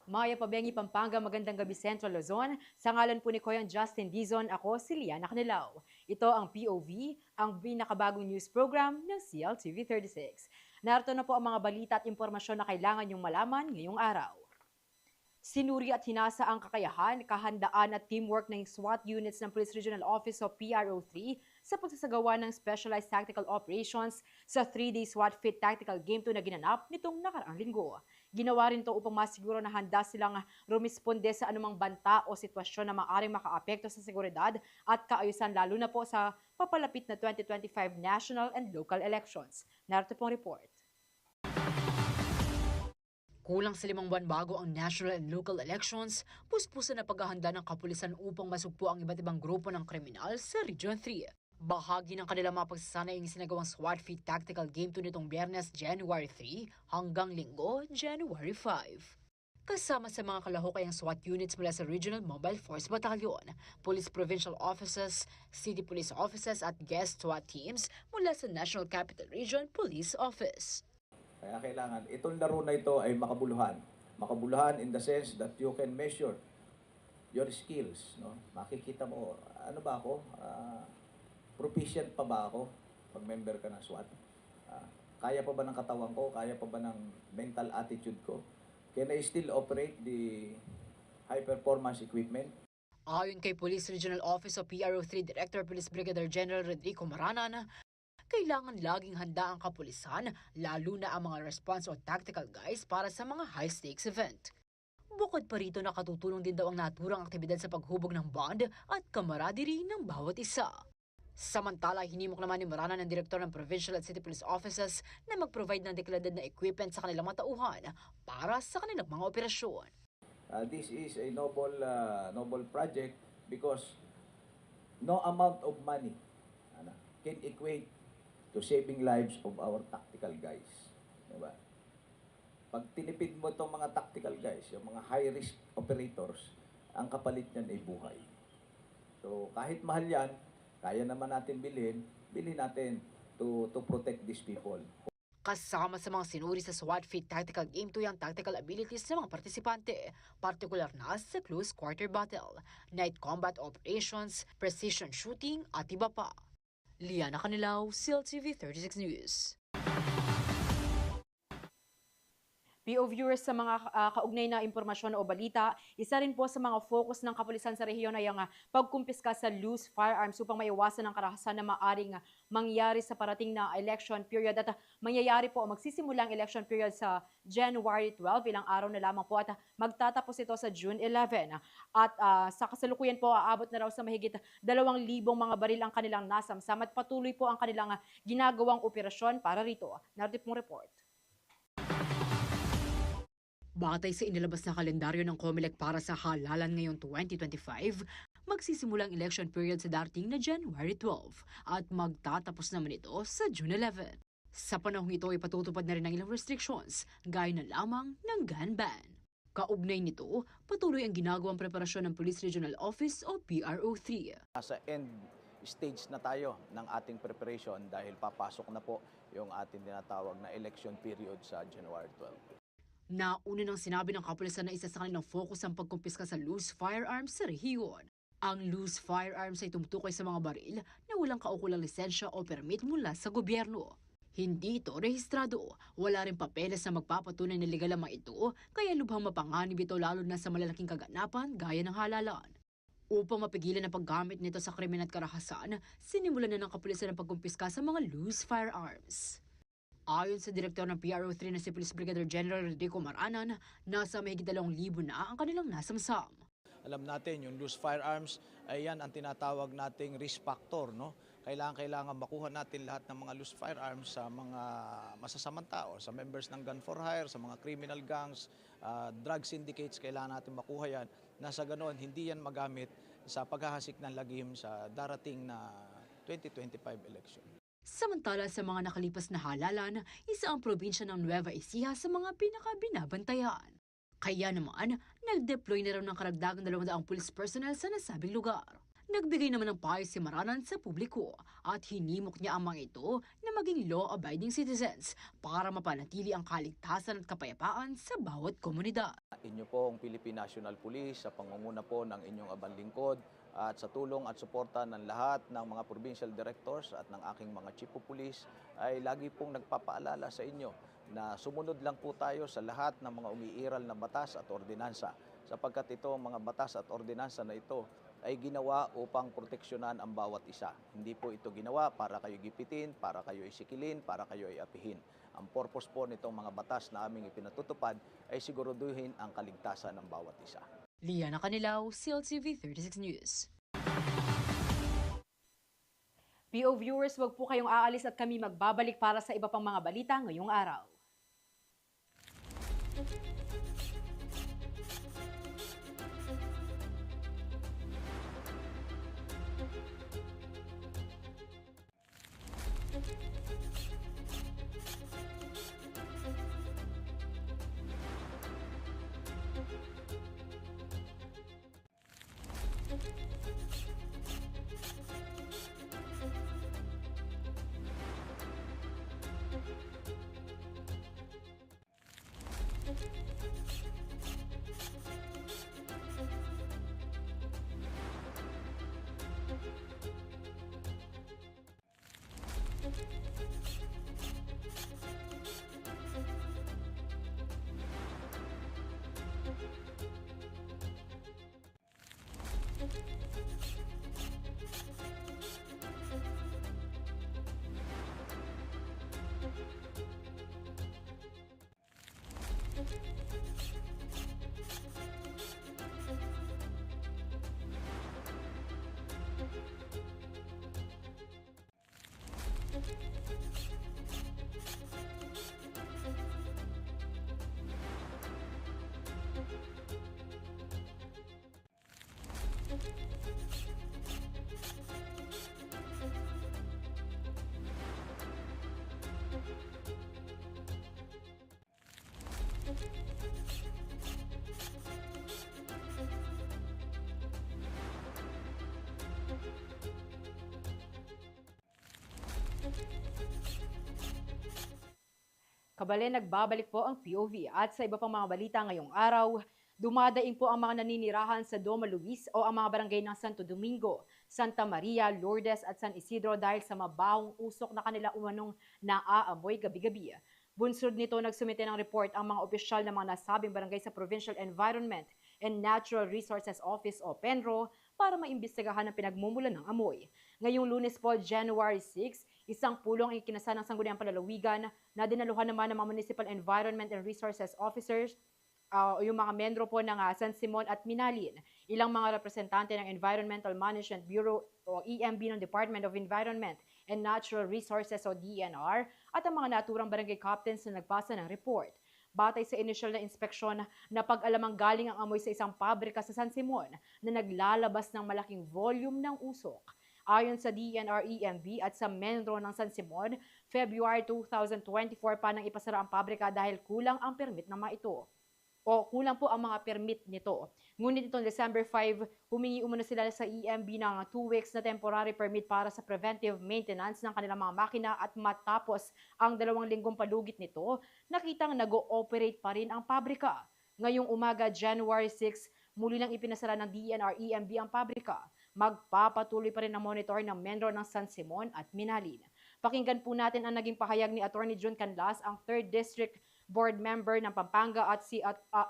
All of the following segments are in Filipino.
Maya Pabengi, Pampanga, magandang gabi Central Luzon. Sa ngalan po ni Koyang Justin Dizon, ako si Liana Canilaw. Ito ang POV, ang pinakabagong news program ng CLTV 36. Narito na po ang mga balita at impormasyon na kailangan niyong malaman ngayong araw. Sinuri at hinasa ang kakayahan, kahandaan at teamwork ng SWAT units ng Police Regional Office o PRO3 sa pagsasagawa ng Specialized Tactical Operations sa 3-day SWAT Fit Tactical Game 2 na ginanap nitong nakaraang linggo. Ginawa rin ito upang masiguro na handa silang rumisponde sa anumang banta o sitwasyon na maaaring makaapekto sa seguridad at kaayusan lalo na po sa papalapit na 2025 national and local elections. Narito pong report. Kulang sa 5 buwan bago ang national and local elections, puspusan na paghahanda ng kapulisan upang masugpo ang iba't ibang grupo ng kriminal sa Region 3. Bahagi ng kanilang mga pagsasanay ang isinagawang SWAT Fit Tactical Game 2 nitong Biyernes, January 3 hanggang Linggo, January 5. Kasama sa mga kalahok ay ang SWAT units mula sa Regional Mobile Force Battalion, Police Provincial Offices, City Police Offices at guest SWAT teams mula sa National Capital Region Police Office. Kaya kailangan, itong laro na ito ay makabuluhan. Makabuluhan in the sense that you can measure your skills. No? Makikita mo, ano ba ako? Proficient pa ba ako pag member ka ng SWAT? Kaya pa ba ng katawan ko? Kaya pa ba ng mental attitude ko? Can I still operate the high-performance equipment? Ayon kay Police Regional Office o PRO3 Director Police Brigadier General Rodrigo Maranan, kailangan laging handa ang kapulisan, lalo na ang mga response o tactical guys para sa mga high-stakes event. Bukod pa rito, nakatutulong din daw ang naturang aktibidad sa paghubog ng bond at camaraderie ng bawat isa. Samantala, hinimok naman ni Maranan ng Direktor ng Provincial at City Police Offices na mag-provide ng dekladad na equipment sa kanilang mga tauhan para sa kanilang mga operasyon. This is a noble project because no amount of money can equate to saving lives of our tactical guys. Diba? Pag tinipid mo itong mga tactical guys, yung mga high-risk operators, ang kapalit niyan ay buhay. So, kahit mahal yan, kaya naman natin bilhin natin to protect these people. Kasama sa mga sinuri sa SWAT Fit Tactical Game 2 ang tactical abilities ng mga partisipante, partikular na sa close quarter battle, night combat operations, precision shooting at iba pa. Liana Canilaw, CLTV 36 News. PO viewers, sa mga kaugnay na impormasyon o balita, isa rin po sa mga focus ng kapulisan sa rehiyon ay ang pagkumpiska sa loose firearms upang maiwasan ang karahasan na maaring mangyari sa parating na election period. At mangyayari po, magsisimula ang election period sa January 12, ilang araw na lamang po, at magtatapos ito sa June 11. At sa kasalukuyan po, aabot na raw sa mahigit 2,000 mga baril ang kanilang nasamsam at patuloy po ang kanilang ginagawang operasyon para rito. Narito pong report. Batay sa inilabas na kalendaryo ng COMELEC para sa halalan ngayong 2025, magsisimula ang election period sa darating na January 12 at magtatapos naman ito sa June 11. Sa panahong ito ay patutupad na rin ang ilang restrictions, gaya na lamang ng gun ban. Kaugnay nito, patuloy ang ginagawang preparasyon ng Police Regional Office o PRO3. Nasa end stage na tayo ng ating preparation dahil papasok na po yung ating tinatawag na election period sa January 12. Nauna nang sinabi ng kapulisan na isa sa kanilang focus ang pagkumpiska sa loose firearms sa rehiyon. Ang loose firearms ay tumutukoy sa mga baril na walang kaukulang lisensya o permit mula sa gobyerno. Hindi ito rehistrado, wala rin papeles na magpapatunay na legal ang mga ito, kaya lubhang mapanganib ito lalo na sa malalaking kaganapan gaya ng halalan. Upang mapigilan ang paggamit nito sa krimen at karahasan, sinimulan na ng kapulisan ang pagkumpiska sa mga loose firearms. Ayon sa direktor ng PRO3 na si Police Brigadier General Rodrigo Maranan, nasa mahigit 2,000 na ang kanilang nasamsam. Alam natin yung loose firearms ay yan ang tinatawag nating risk factor, no? Kailangan makuha natin lahat ng mga loose firearms sa mga masasamang tao, sa members ng gun for hire, sa mga criminal gangs, drug syndicates, kailangan natin makuha yan. Nasa ganoon, hindi yan magamit sa paghahasik ng lagim sa darating na 2025 election. Samantala sa mga nakalipas na halalan, isa ang probinsya ng Nueva Ecija sa mga pinakabinabantayan. Kaya naman, nag-deploy na raw ng karagdagang 200 police personnel sa nasabing lugar. Nagbigay naman ng payo si Maranan sa publiko at hinimok niya ang mga ito na maging law-abiding citizens para mapanatili ang kaligtasan at kapayapaan sa bawat komunidad. Inyo po ang Philippine National Police sa pangunguna po ng inyong abang lingkod at sa tulong at suporta ng lahat ng mga provincial directors at ng aking mga chief of police ay lagi pong nagpapaalala sa inyo na sumunod lang po tayo sa lahat ng mga umiiral na batas at ordinansa sapagkat ito ang mga batas at ordinansa na ito ay ginawa upang proteksyonan ang bawat isa. Hindi po ito ginawa para kayo gipitin, para kayo isikilin, para kayo ay apihin. Ang purpose po nitong mga batas na aming ipinatutupad ay siguraduhin ang kaligtasan ng bawat isa. Liana Canilaw, CLTV 36 News. PO viewers, wag po kayong aalis at kami magbabalik para sa iba pang mga balita ngayong araw. Kabale, nagbabalik po ang POV at sa iba pang mga balita ngayong araw, dumadaing po ang mga naninirahan sa Doma Luis o ang mga barangay ng Santo Domingo, Santa Maria, Lourdes at San Isidro dahil sa mabahong usok na kanila umanong naaamoy gabi-gabi. Bunsod nito, nagsumite ng report ang mga opisyal ng mga nasabing barangay sa Provincial Environment and Natural Resources Office o PENRO para maimbestigahan ang pinagmumulan ng amoy. Ngayong Lunes po, January 6, isang pulong ang ikinasa ng Sangguniang Palalawigan na dinaluhan naman ng mga Municipal Environment and Resources Officers yung mga miyembro po ng San Simon at Minalin, ilang mga representante ng Environmental Management Bureau o EMB ng Department of Environment and Natural Resources o DENR at ang mga naturang barangay captains na nagbasa ng report. Batay sa inisyal na inspeksyon, napag-alamang galing ang amoy sa isang pabrika sa San Simon na naglalabas ng malaking volume ng usok. Ayon sa DNR-EMB at sa Menro ng San Simon, February 2024 pa nang ipasara ang pabrika dahil kulang ang permit ng mga ito. O kulang po ang mga permit nito. Ngunit itong December 5, humingi umano sila sa EMB ng 2 weeks na temporary permit para sa preventive maintenance ng kanilang mga makina at matapos ang 2 linggong palugit nito, nakitang nag-ooperate pa rin ang pabrika. Ngayong umaga, January 6, muli lang ipinasara ng DNR-EMB ang pabrika. Magpapatuloy pa rin ang monitor ng Menro ng San Simon at Minalin. Pakinggan po natin ang naging pahayag ni Attorney June Canlas, ang 3rd District Board Member ng Pampanga at si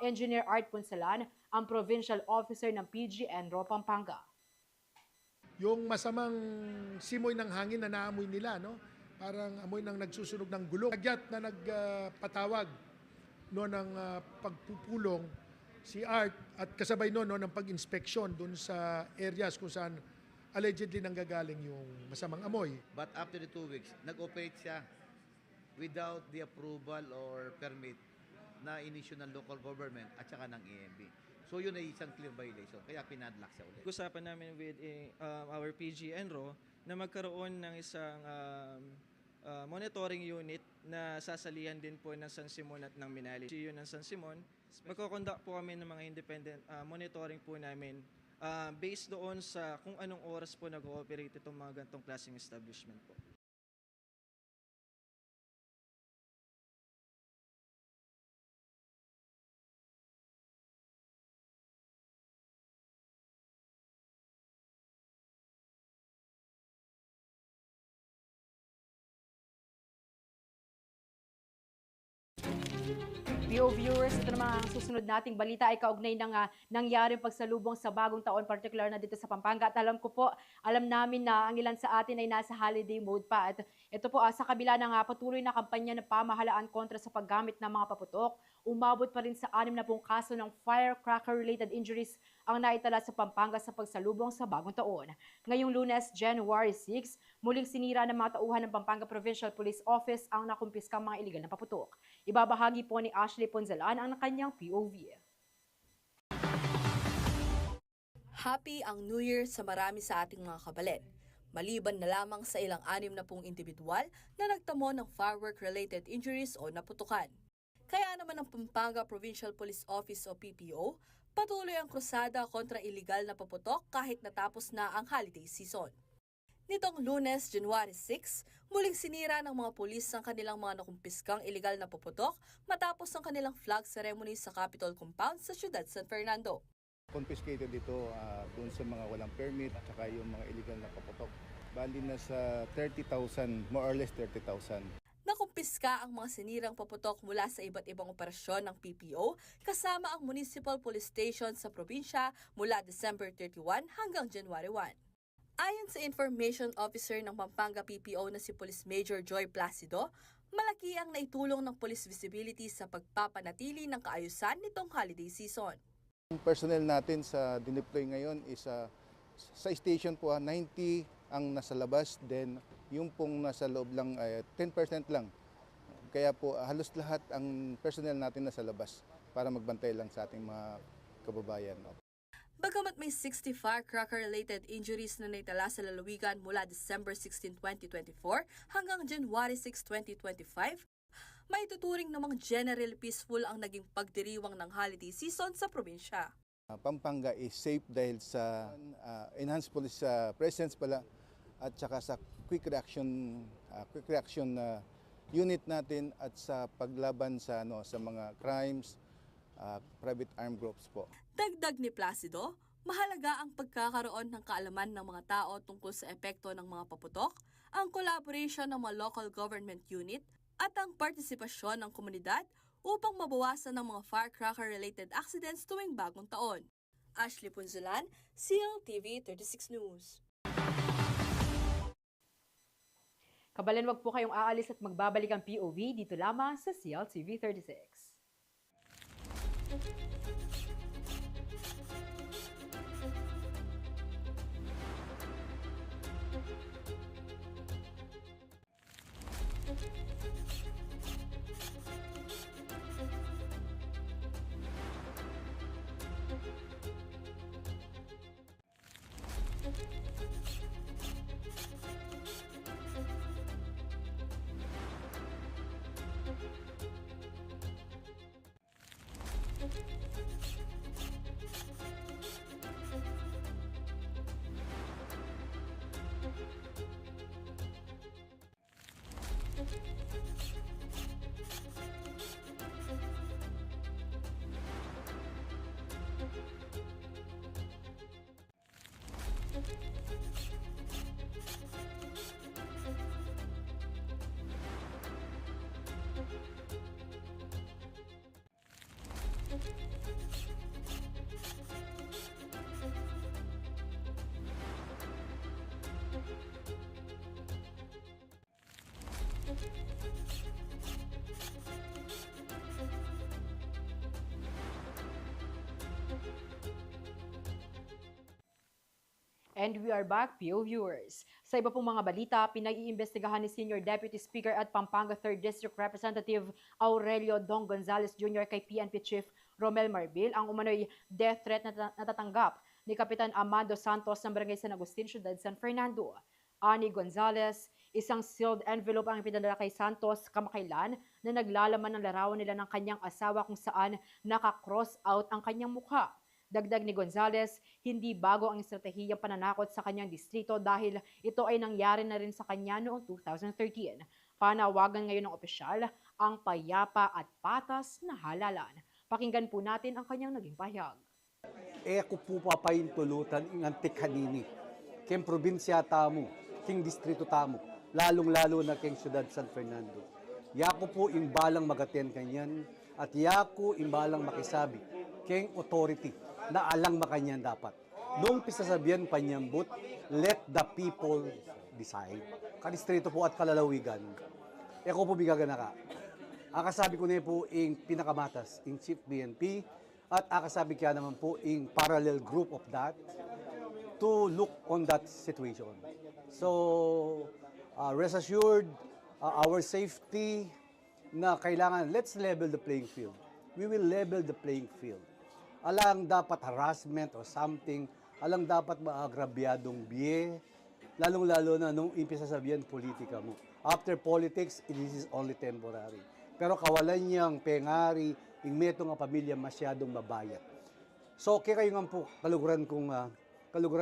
Engineer Art Punsalan, ang Provincial Officer ng PG&RO Pampanga. Yung masamang simoy ng hangin na naamoy nila, no? Parang amoy ng nagsusunog ng gulong. Agyat na nagpatawag ng pagpupulong si Art at kasabay no ng pag-inspeksyon doon sa areas kung saan allegedly nanggagaling yung masamang amoy. But after the 2 weeks, nag-operate siya without the approval or permit na inisyu ng local government at saka ng EMB. So yun ay isang clear violation, kaya pinadlock siya ulit. Usapan namin with our PG&RO na magkaroon ng isang monitoring unit na sasalihan din po ng San Simon at ng Minali. Yun ng San Simon, magkoconduct po kami ng mga independent monitoring po namin based doon sa kung anong oras po nag-ooperate itong mga ganitong klaseng establishment po. PO viewers, ito naman ang susunod nating balita ay kaugnay ng nangyaring pagsalubong sa bagong taon, particular na dito sa Pampanga. At alam namin na ang ilan sa atin ay nasa holiday mode pa. At ito po, sa kabila ng patuloy na kampanya ng pamahalaan kontra sa paggamit ng mga paputok, umabot pa rin sa 60 kaso ng firecracker-related injuries ang naitala sa Pampanga sa pagsalubong sa bagong taon. Ngayong Lunes, January 6, muling sinira ng mga tauhan ng Pampanga Provincial Police Office ang nakumpiskang mga iligal na paputok. Ibabahagi po ni Ashley Ponzalan ang kanyang POV. Happy ang New Year sa marami sa ating mga kabalet. Maliban na lamang sa ilang 60 individual na nagtamo ng firework-related injuries o naputukan. Kaya naman ang Pampanga Provincial Police Office o PPO, patuloy ang krusada kontra iligal na paputok kahit natapos na ang holiday season. Nitong Lunes, January 6, muling sinira ng mga pulis ang kanilang mga nakumpiskang iligal na paputok matapos ang kanilang flag ceremony sa Capitol Compound sa Ciudad San Fernando. Confiscated ito doon sa mga walang permit at saka yung mga illegal na paputok. Bali na sa 30,000, more or less 30,000. Nakumpiska ang mga sinirang paputok mula sa iba't ibang operasyon ng PPO kasama ang Municipal Police Station sa probinsya mula December 31 hanggang January 1. Ayon sa Information Officer ng Pampanga PPO na si Police Major Joy Placido, malaki ang naitulong ng police visibility sa pagpapanatili ng kaayusan nitong holiday season. Ang personnel natin sa dineploy ngayon is sa station po 90 ang nasa labas, then yung pong nasa loob lang ay 10% lang. Kaya po halos lahat ang personnel natin nasa labas para magbantay lang sa ating mga kababayan. Bagamat may 60 firecracker-related injuries na naitala sa lalawigan mula December 16, 2024 hanggang January 6, 2025, may tuturing namang generally peaceful ang naging pagdiriwang ng holiday season sa probinsya. Pampanga is safe dahil sa enhanced police presence pala at saka sa quick reaction unit natin at sa paglaban sa mga crimes, private armed groups po. Dagdag ni Placido, mahalaga ang pagkakaroon ng kaalaman ng mga tao tungkol sa epekto ng mga paputok, ang collaboration ng mga local government unit, at ang partisipasyon ng komunidad upang mabawasan ng mga firecracker-related accidents tuwing bagong taon. Ashley Punzulan, CLTV 36 News. Kabalan, wag po kayong aalis at magbabalik ang POV dito lamang sa CLTV 36. And we are back, PO viewers. Sa iba pong mga balita, pinag-iimbestigahan ni Senior Deputy Speaker at Pampanga 3rd District Representative Aurelio Dong Gonzales Jr. kay PNP Chief Romel Marbil ang umano'y death threat na natatanggap ni Kapitan Amando Santos ng Barangay San Agustin, Ciudad San Fernando. Ani Gonzales, isang sealed envelope ang ipinadala kay Santos kamakailan na naglalaman ng larawan nila ng kanyang asawa kung saan naka-cross out ang kanyang mukha. Dagdag ni Gonzales, hindi bago ang estratehiyang pananakot sa kanyang distrito dahil ito ay nangyari na rin sa kanya noong 2013. Panawagan ngayon ng opisyal ang payapa at patas na halalan. Pakinggan po natin ang kanyang naging pahayag. Ako po papahintulutan ng antik kanini. King probinsya tamo, king distrito tamo, lalong-lalo na king siyudad San Fernando. Yako po imbalang magaten kanyan at yako imbalang makisabi king authority na alang makanyan dapat. Nung pisasabihan panyambut, let the people decide. Kadistrito po at kalalawigan. Eko po bigagana ka. Akasabi ko na po ing pinakamatas, ing Chief BNP, at akasabi kaya naman po ing parallel group of that to look on that situation. So, rest assured, our safety na kailangan, let's level the playing field. We will level the playing field. Alang dapat harassment or something, alang dapat maagrabyadong biye, lalong-lalo na nung ipisasabihan politika mo. After politics, this is only temporary. Pero kawalan niyang pengari, yung meto nga pamilya masyadong mabayat. So, kaya kayo nga po, kaluguran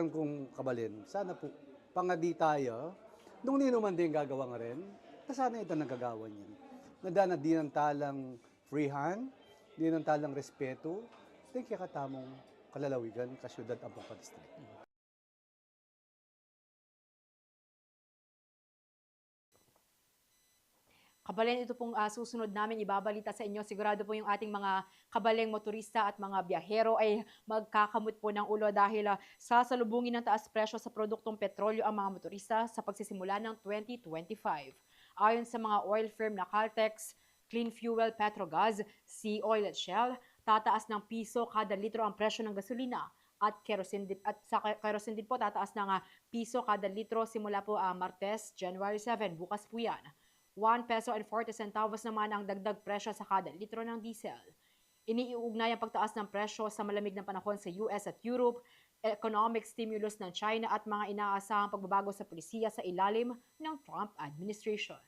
kong kabalin, sana po, pangadi tayo, nung nino man din gagawa nga rin, sana ito nagagawan yan. Nadana di ng talang free hand, di ng talang respeto, di kaya katamong kalalawigan, kasyudad ang pagkadistrito. Kabaleng, ito pong susunod namin ibabalita sa inyo. Sigurado po yung ating mga kabaleng motorista at mga biyahero ay magkakamot po ng ulo dahil sasalubungin ng taas presyo sa produktong petrolyo ang mga motorista sa pagsisimula ng 2025. Ayon sa mga oil firm na Caltex, Clean Fuel, Petrogas, Sea Oil at Shell, tataas ng piso kada litro ang presyo ng gasolina at kerosene sa kerosene din po tataas ng piso kada litro simula po Martes, January 7. Bukas po yan. 1 peso and 40 centavos naman ang dagdag presyo sa kada litro ng diesel. Iniiugnay ang pagtaas ng presyo sa malamig na panahon sa US at Europe, economic stimulus ng China at mga inaasahang pagbabago sa polisiya sa ilalim ng Trump administration.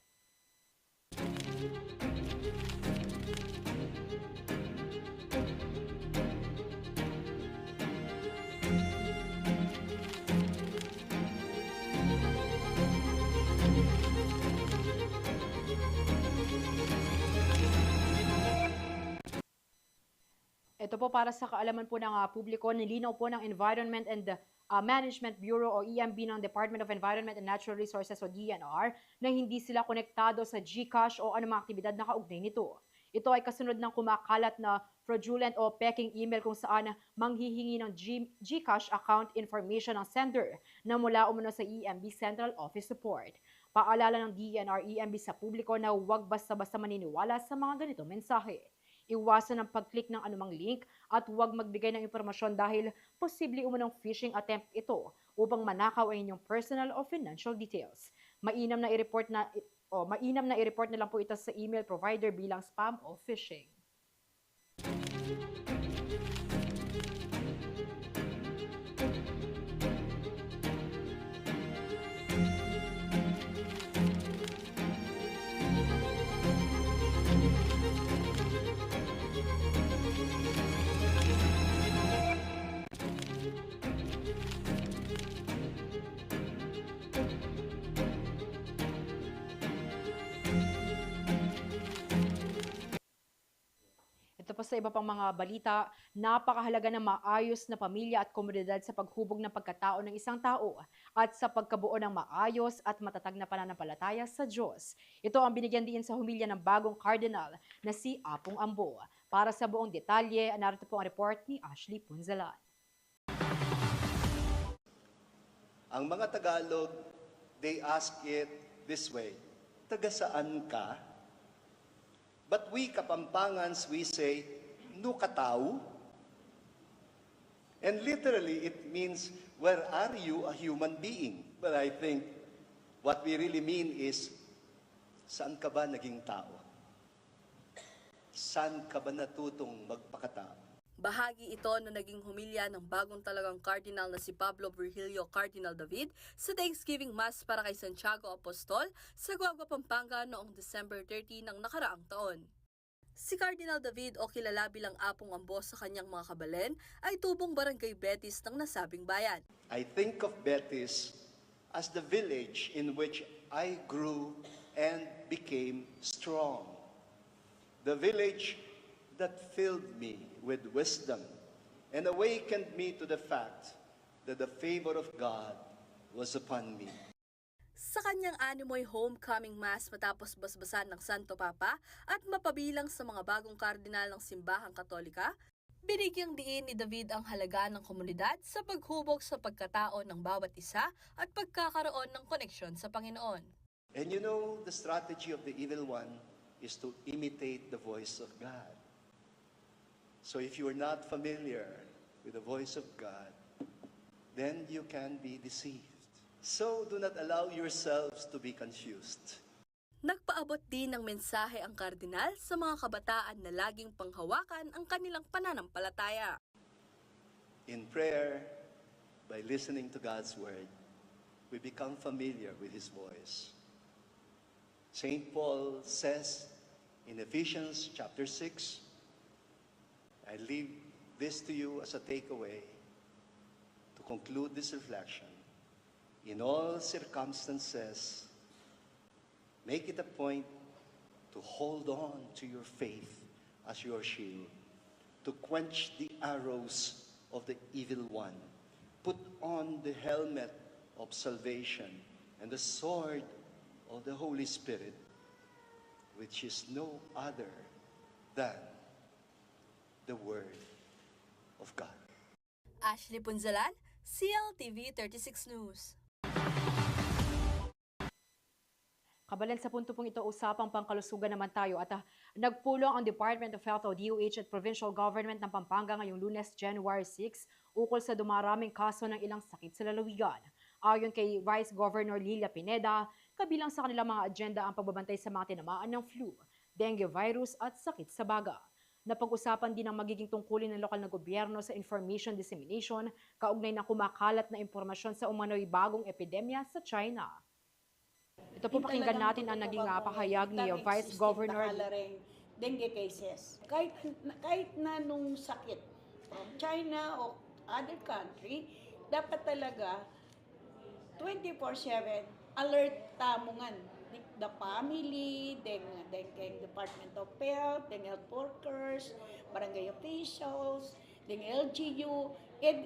Ito po para sa kaalaman po ng publiko, nilinaw po ng Environment and Management Bureau o EMB ng Department of Environment and Natural Resources o DNR na hindi sila konektado sa GCash o anumang aktibidad na kaugnay nito. Ito ay kasunod ng kumakalat na fraudulent o peking email kung saan manghihingi ng GCash account information ng sender na mula umano sa EMB Central Office Support. Paalala ng DNR EMB sa publiko na huwag basta-basta maniniwala sa mga ganitong mensahe. Iwasan ang pag-click ng anumang link at huwag magbigay ng impormasyon dahil posible umunong phishing attempt ito upang manakaw ang inyong personal o financial details. Mainam na i-report na lang po ito sa email provider bilang spam o phishing. sa iba pang mga balita, napakahalaga ng maayos na pamilya at komunidad sa paghubog ng pagkatao ng isang tao at sa pagkabuo ng maayos at matatag na pananampalataya sa Diyos. Ito ang binigyan diin sa humilya ng bagong cardinal na si Apong Ambo. Para sa buong detalye, narito po ang report ni Ashley Punzalan. Ang mga Tagalog, they ask it this way, taga saan ka? But we Kapampangans, we say, nukataw? And literally, it means, where are you a human being? But I think what we really mean is, saan ka ba naging tao? Saan ka ba natutong magpakatao? Bahagi ito na naging humilya ng bagong talagang cardinal na si Pablo Virgilio Cardinal David sa Thanksgiving Mass para kay Santiago Apostol sa Guagua, Pampanga noong December 30 ng nakaraang taon. Si Cardinal David o kilala bilang Apong Ambo sa kanyang mga kabalen ay tubong barangay Betis ng nasabing bayan. I think of Betis as the village in which I grew and became strong. The village that filled me with wisdom and awakened me to the fact that the favor of God was upon me. Sa kanyang animoy homecoming mass matapos basbasan ng Santo Papa at mapabilang sa mga bagong kardinal ng Simbahang Katolika, binigyang diin ni David ang halaga ng komunidad sa paghubog sa pagkatao ng bawat isa at pagkakaroon ng koneksyon sa Panginoon. And you know, the strategy of the evil one is to imitate the voice of God. So if you are not familiar with the voice of God, then you can be deceived. So do not allow yourselves to be confused. Nagpaabot din ng mensahe ang kardinal sa mga kabataan na laging panghawakan ang kanilang pananampalataya. In prayer, by listening to God's word, we become familiar with His voice. St. Paul says in Ephesians chapter 6, I leave this to you as a takeaway to conclude this reflection. In all circumstances, make it a point to hold on to your faith as your shield, to quench the arrows of the evil one. Put on the helmet of salvation and the sword of the Holy Spirit, which is no other than the Word of God. Ashley Punzalan, CLTV 36 News. Kabalen sa punto pong ito, usapang pangkalusugan naman tayo at nagpulong ang Department of Health o DOH at Provincial Government ng Pampanga ngayong Lunes, January 6, ukol sa dumaraming kaso ng ilang sakit sa lalawigan. Ayon kay Vice Governor Lilia Pineda, kabilang sa kanilang mga agenda ang pagbabantay sa mga tinamaan ng flu, dengue virus at sakit sa baga. Napag-usapan din ang magiging tungkulin ng lokal na gobyerno sa information dissemination kaugnay ng kumakalat na impormasyon sa umano'y bagong epidemya sa China. Ito po pakinggan natin ang naging pahayag ni Vice Governor dengue cases. Kahit na nung sakit from China o other country, dapat talaga 24/7 alert tamungan the family, the Department of Health, the health workers, barangay officials, the LGU.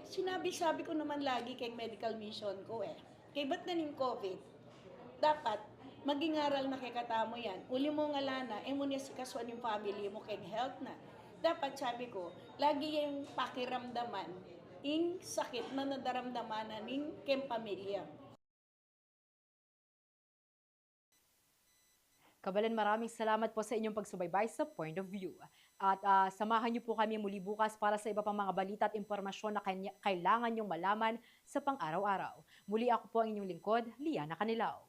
Sinabi ko naman lagi kay medical mission ko kay ba't na ning COVID? Dapat maging aral na kay katamo yan. Uli mo nga lana, mo niya si kasuan yung family mo kay health na. Dapat sabi ko, lagi yung pakiramdaman, ing sakit na nadaramdaman na ning kay pamilya. Kabalen, maraming salamat po sa inyong pagsubaybay sa Point of View. At samahan niyo po kami muli bukas para sa iba pang mga balita at impormasyon na kailangan niyong malaman sa pang-araw-araw. Muli ako po ang inyong lingkod, Liana Canilao.